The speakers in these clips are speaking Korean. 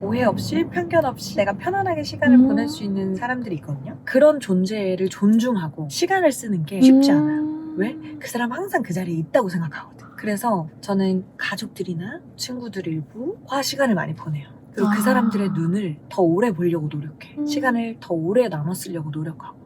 오해 없이 편견 없이 내가 편안하게 시간을 보낼 수 있는 사람들이 있거든요. 그런 존재를 존중하고 시간을 쓰는 게 쉽지 않아요. 왜? 그 사람 항상 그 자리에 있다고 생각하거든. 그래서 저는 가족들이나 친구들 일부와 시간을 많이 보내요. 그리고 그 사람들의 눈을 더 오래 보려고 노력해. 시간을 더 오래 나눠 쓰려고 노력하고.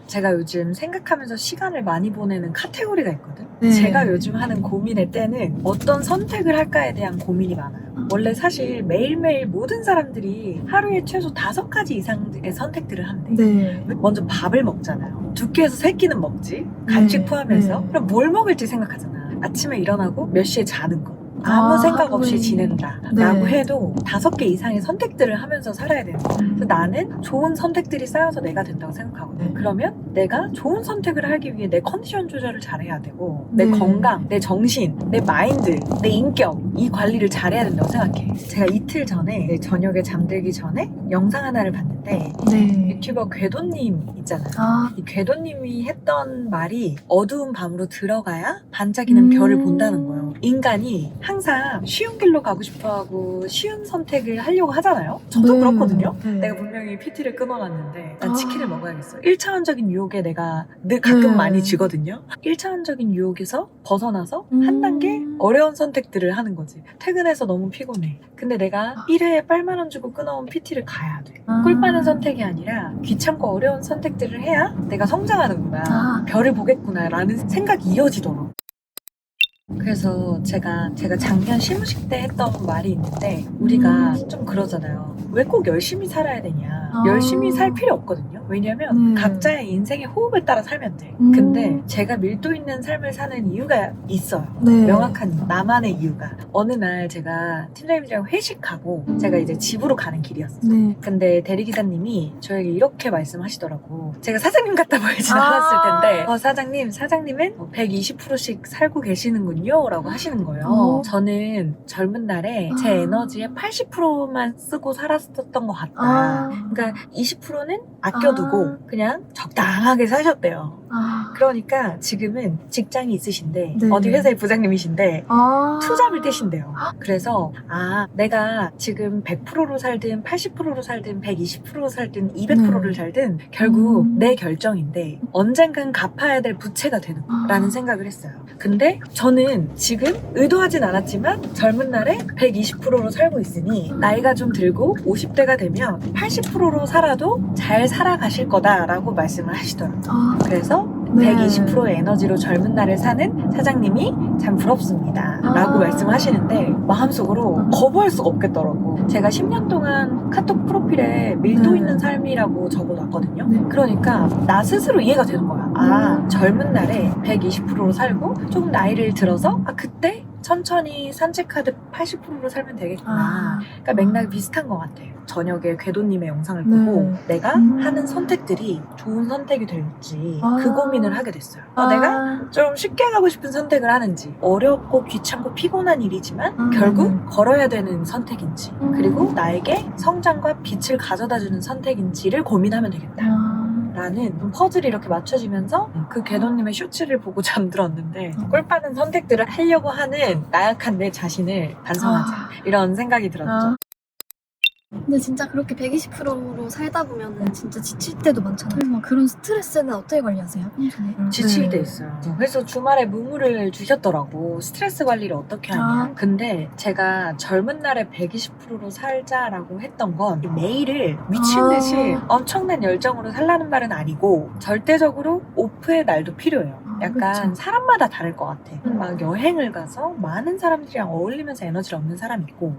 제가 요즘 생각하면서 시간을 많이 보내는 카테고리가 있거든. 네. 제가 요즘 하는 고민의 때는 어떤 선택을 할까에 대한 고민이 많아요. 원래 사실 매일매일 모든 사람들이 하루에 최소 5가지 이상의 선택들을 한대. 네. 먼저 밥을 먹잖아요. 2끼에서 3끼는 먹지. 간식 네. 포함해서. 네. 그럼 뭘 먹을지 생각하잖아. 아침에 일어나고 몇 시에 자는 거. 아무 생각 없이 하루에. 지낸다 네. 라고 해도 5개 이상의 선택들을 하면서 살아야 되는 거야. 그래서 나는 좋은 선택들이 쌓여서 내가 된다고 생각하거든. 그러면 내가 좋은 선택을 하기 위해 내 컨디션 조절을 잘해야 되고 내 네. 건강, 내 정신, 내 마인드, 내 인격 이 관리를 잘해야 된다고 생각해. 제가 이틀 전에 저녁에 잠들기 전에 영상 하나를 봤는데 네. 유튜버 궤도님 있잖아요. 아. 이 궤도님이 했던 말이 어두운 밤으로 들어가야 반짝이는 별을 본다는 거예요. 인간이 항상 쉬운 길로 가고 싶어하고 쉬운 선택을 하려고 하잖아요. 저도 네. 그렇거든요. 네. 내가 분명히 PT를 끊어놨는데 난 아. 치킨을 먹어야겠어. 1차원적인 유혹에 내가 늘 가끔 네. 많이 지거든요. 1차원적인 유혹에서 벗어나서 한 단계 어려운 선택들을 하는 거지. 퇴근해서 너무 피곤해. 근데 내가 1회에 8만 원 주고 끊어온 PT를 가야 돼. 꿀 빠는 선택이 아니라 귀찮고 어려운 선택들을 해야 내가 성장하는구나. 별을 보겠구나 라는 생각이 이어지더라고. 그래서 제가 작년 시무식 때 했던 말이 있는데 우리가 좀 그러잖아요. 왜 꼭 열심히 살아야 되냐. 열심히 살 필요 없거든요. 왜냐면 각자의 인생의 호흡에 따라 살면 돼. 근데 제가 밀도 있는 삶을 사는 이유가 있어요. 네. 명확한 나만의 이유가. 어느 날 제가 팀장님이랑 회식하고 제가 이제 집으로 가는 길이었어요. 네. 근데 대리기사님이 저에게 이렇게 말씀하시더라고. 제가 사장님 같다 보이진 않았을 텐데 사장님은 120%씩 살고 계시는군요 라고 하시는 거예요. 저는 젊은 날에 제 에너지의 80%만 쓰고 살았었던 것 같다. 그러니까 20%는 아껴두고 그냥 적당하게 사셨대요. 그러니까 지금은 직장이 있으신데 네. 어디 회사의 부장님이신데 투잡을 떼신대요. 그래서 내가 지금 100%로 살든 80%로 살든 120%로 살든 200%를 살든 결국 내 결정인데 언젠간 갚아야 될 부채가 되는 거라는 생각을 했어요. 근데 저는 지금 의도하진 않았지만 젊은 날에 120%로 살고 있으니 나이가 좀 들고 50대가 되면 80%로 살아도 잘 살아가실 거다라고 말씀을 하시더라고요. 그래서 120%의 에너지로 젊은 날을 사는 사장님이 참 부럽습니다 라고 말씀하시는데 마음속으로 거부할 수가 없겠더라고. 제가 10년 동안 카톡 프로필에 밀도 있는 삶이라고 적어놨거든요. 그러니까 나 스스로 이해가 되는 거야. 젊은 날에 120%로 살고 조금 나이를 들어서 그때 천천히 산책하듯 80%로 살면 되겠구나. 그러니까 맥락이 비슷한 것 같아요. 저녁에 궤도님의 영상을 보고 내가 하는 선택들이 좋은 선택이 될지 그 고민을 하게 됐어요. 내가 좀 쉽게 가고 싶은 선택을 하는지 어렵고 귀찮고 피곤한 일이지만 결국 걸어야 되는 선택인지 그리고 나에게 성장과 빛을 가져다주는 선택인지를 고민하면 되겠다. 라는 퍼즐이 이렇게 맞춰지면서 그 궤도님의 쇼츠를 보고 잠들었는데 꿀빠는 선택들을 하려고 하는 나약한 내 자신을 반성하자 이런 생각이 들었죠. 근데 진짜 그렇게 120%로 살다 보면은 진짜 지칠 때도 많잖아요. 막 그런 스트레스는 어떻게 관리하세요? 평소에? 지칠 때 있어요. 그래서 주말에 문물을 주셨더라고. 스트레스 관리를 어떻게 하냐. 근데 제가 젊은 날에 120%로 살자라고 했던 건 매일을 미친 듯이 엄청난 열정으로 살라는 말은 아니고 절대적으로 오프의 날도 필요해요. 약간 사람마다 다를 것 같아. 막 여행을 가서 많은 사람들이랑 어울리면서 에너지를 얻는 사람이 있고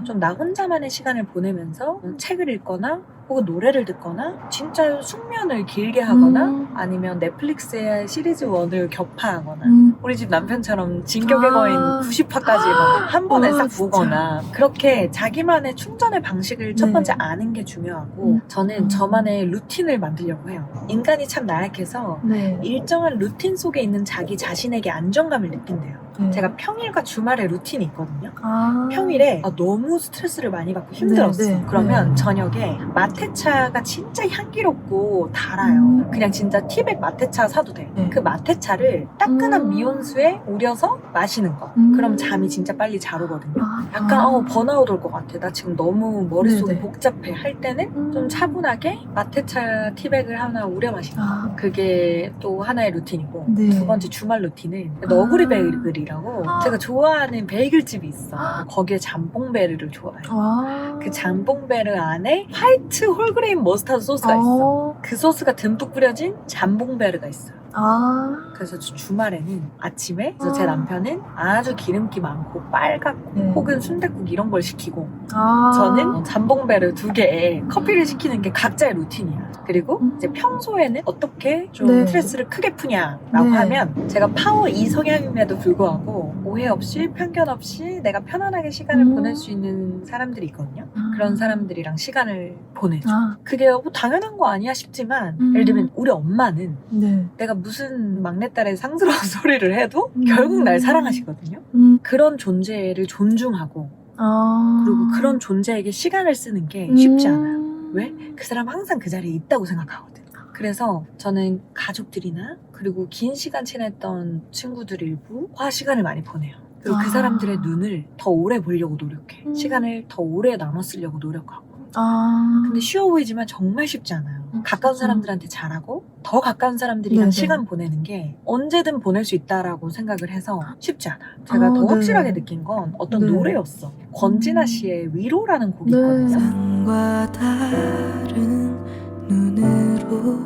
좀 나 혼자만의 시간을 보내면서 책을 읽거나 혹은 노래를 듣거나 진짜 숙면을 길게 하거나 아니면 넷플릭스의 시리즈 1을 격파하거나 우리 집 남편처럼 진격의 거인 90화까지 한 번에 싹 보거나 그렇게 자기만의 충전의 방식을 첫 번째 아는 게 중요하고 저는 저만의 루틴을 만들려고 해요. 인간이 참 나약해서 일정한 루틴 속에 있는 자기 자신에게 안정감을 느낀대요. 네. 제가 평일과 주말에 루틴이 있거든요. 아. 평일에 너무 스트레스를 많이 받고 힘들었어. 네, 네, 그러면 네. 저녁에 마테차가 진짜 향기롭고 달아요. 그냥 진짜 티백 마테차 사도 돼. 네. 그 마테차를 따끈한 미온수에 우려서 마시는 거. 그럼 잠이 진짜 빨리 잘 오거든요. 약간 번아웃 올 것 같아. 나 지금 너무 머릿속이 네네. 복잡해. 할 때는 좀 차분하게 마테차 티백을 하나 우려 마시는 거. 아. 그게 또 하나의 루틴이고 네. 두 번째 주말 루틴은 너구리 베이글이라고 제가 좋아하는 베이글집이 있어. 거기에 잠봉베르를 좋아해요. 아. 그 잠봉베르 안에 화이트 홀그레인 머스타드 소스가 있어. 그 소스가 듬뿍 뿌려진 잠봉베르가 있어요. 아. 그래서 주말에는 아침에 그래서 제 남편은 아주 기름기 많고 빨갛고 네. 혹은 순댓국 이런 걸 시키고 아. 저는 잠봉베르 2개에 커피를 시키는 게 각자의 루틴이야. 그리고 이제 평소에는 어떻게 좀 네. 스트레스를 크게 푸냐라고 네. 하면 제가 파워 2 성향임에도 불구하고 오해 없이 편견 없이 내가 편안하게 시간을 보낼 수 있는 사람들이 있거든요. 그런 사람들이랑 시간을 보내죠. 아. 그게 뭐 당연한 거 아니야 싶지만 예를 들면 우리 엄마는 네. 내가 무슨 막내딸의 상스러운 소리를 해도 결국 날 사랑하시거든요. 그런 존재를 존중하고 아. 그리고 그런 존재에게 시간을 쓰는 게 쉽지 않아요. 왜? 그 사람 항상 그 자리에 있다고 생각하거든. 그래서 저는 가족들이나 그리고 긴 시간 친했던 친구들 일부와 시간을 많이 보내요. 그리고 그 사람들의 눈을 더 오래 보려고 노력해. 시간을 더 오래 나눠 쓰려고 노력하고. 아. 근데 쉬워 보이지만 정말 쉽지 않아요. 가까운 사람들한테 잘하고 더 가까운 사람들이랑 네네. 시간 보내는 게 언제든 보낼 수 있다라고 생각을 해서 쉽지 않아. 제가 아, 더 네. 확실하게 느낀 건 어떤 네. 노래였어. 권진아 씨의 위로라는 곡이 네. 있거든요. 세상과 다른 눈으로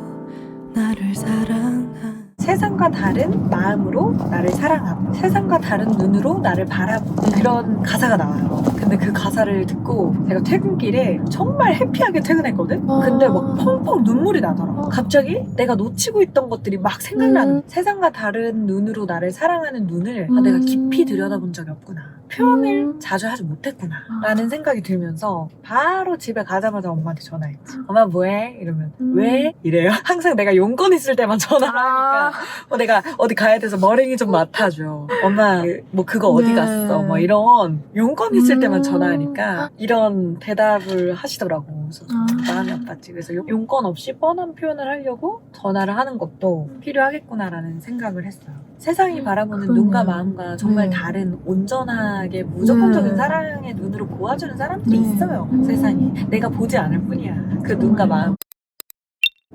나를 사랑한 세상과 다른 마음으로 나를 사랑하고 세상과 다른 눈으로 나를 바라보고 그런 가사가 나와요. 근데 그 가사를 듣고 제가 퇴근길에 정말 해피하게 퇴근했거든? 근데 막 펑펑 눈물이 나더라. 갑자기 내가 놓치고 있던 것들이 막 생각나는 세상과 다른 눈으로 나를 사랑하는 눈을 내가 깊이 들여다본 적이 없구나. 표현을 자주 하지 못했구나 라는 생각이 들면서 바로 집에 가자마자 엄마한테 전화했지. 엄마 뭐해? 이러면 왜? 이래요. 항상 내가 용건 있을 때만 전화를 하니까 내가 어디 가야 돼서 머랭이 좀 맡아줘. 엄마 뭐 그거 어디 네. 갔어? 뭐 이런 용건 있을 때만 전화하니까 이런 대답을 하시더라고. 그래서 좀 마음이 아팠지. 그래서 용건 없이 뻔한 표현을 하려고 전화를 하는 것도 필요하겠구나라는 생각을 했어요. 세상이 바라보는 그러네요. 눈과 마음과 정말 네. 다른 온전하게 무조건적인 네. 사랑의 눈으로 보아주는 사람들이 네. 있어요. 세상에. 내가 보지 않을 뿐이야. 그 눈과 마음.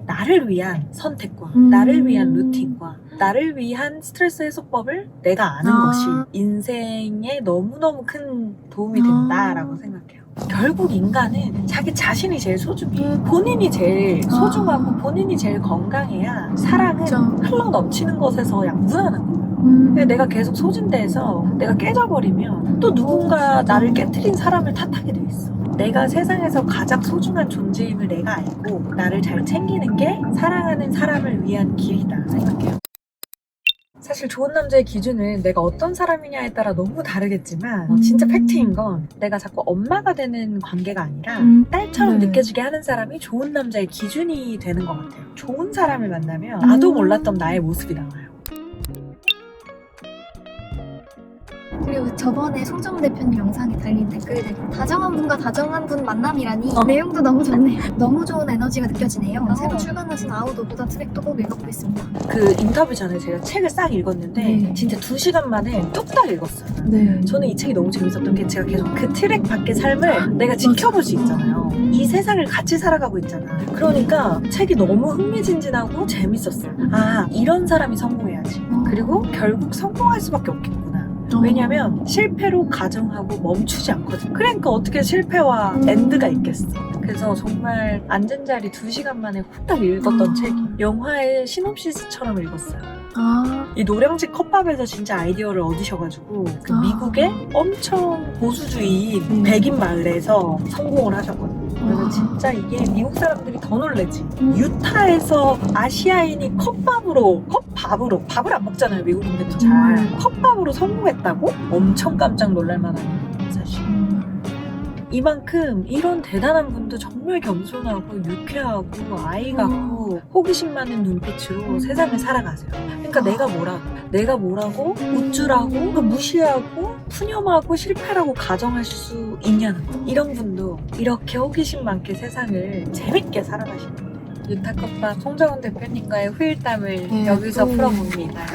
나를 위한 선택과 나를 위한 루틴과 나를 위한 스트레스 해소법을 내가 아는 것이 인생에 너무너무 큰 도움이 된다라고 생각해요. 결국 인간은 자기 자신이 제일 소중해. 본인이 제일 소중하고 본인이 제일 건강해야 사랑은 진짜. 흘러 넘치는 것에서 양분하는 거예요. 근데 내가 계속 소진돼서 내가 깨져버리면 또 누군가 나를 깨트린 사람을 탓하게 돼 있어. 내가 세상에서 가장 소중한 존재임을 내가 알고 나를 잘 챙기는 게 사랑하는 사람을 위한 길이다 생각해요. 사실 좋은 남자의 기준은 내가 어떤 사람이냐에 따라 너무 다르겠지만 진짜 팩트인 건 내가 자꾸 엄마가 되는 관계가 아니라 딸처럼 네. 느껴지게 하는 사람이 좋은 남자의 기준이 되는 것 같아요. 좋은 사람을 만나면 나도 몰랐던 나의 모습이 나와요. 그리고 저번에 송정우 대표님 영상에 달린 댓글들 다정한 분과 다정한 분 만남이라니 내용도 너무 좋네요. 너무 좋은 에너지가 느껴지네요. 새로 출간하신 아웃오브더 트랙도 꼭 읽어보겠습니다. 그 인터뷰 전에 제가 책을 싹 읽었는데 네. 진짜 2시간 만에 뚝딱 읽었어요. 네. 저는 이 책이 너무 재밌었던 게 제가 계속 그 트랙 밖의 삶을 내가 지켜볼 수 있잖아요. 이 세상을 같이 살아가고 있잖아. 그러니까 책이 너무 흥미진진하고 재밌었어요. 아, 이런 사람이 성공해야지. 그리고 결국 성공할 수밖에 없겠구나. 왜냐면 실패로 가정하고 멈추지 않거든. 그러니까 어떻게 실패와 엔드가 있겠어. 그래서 정말 앉은 자리 2시간 만에 후딱 읽었던 책이 영화의 시놉시스처럼 읽었어요. 이 노량진 컵밥에서 진짜 아이디어를 얻으셔가지고 그 미국의 엄청 보수주의인 백인 마을에서 성공을 하셨거든요. 그래서 진짜 이게 미국 사람들이 더 놀래지. 유타에서 아시아인이 컵밥으로 밥을 안 먹잖아요, 미국인들은 잘. 컵밥으로 성공했다고? 엄청 깜짝 놀랄 만한 일이에요, 사실. 이만큼 이런 대단한 분도 정말 겸손하고 유쾌하고 아이 같고 호기심 많은 눈빛으로 세상을 살아가세요. 그러니까 내가 뭐라고 내가 뭐라고 우쭐하고 무시하고 푸념하고 실패라고 가정할 수 있냐는 거. 이런 분도 이렇게 호기심 많게 세상을 재밌게 살아가시는 거예요. 유타컵밥 송정훈 대표님과의 후일담을 네, 여기서 또. 풀어봅니다.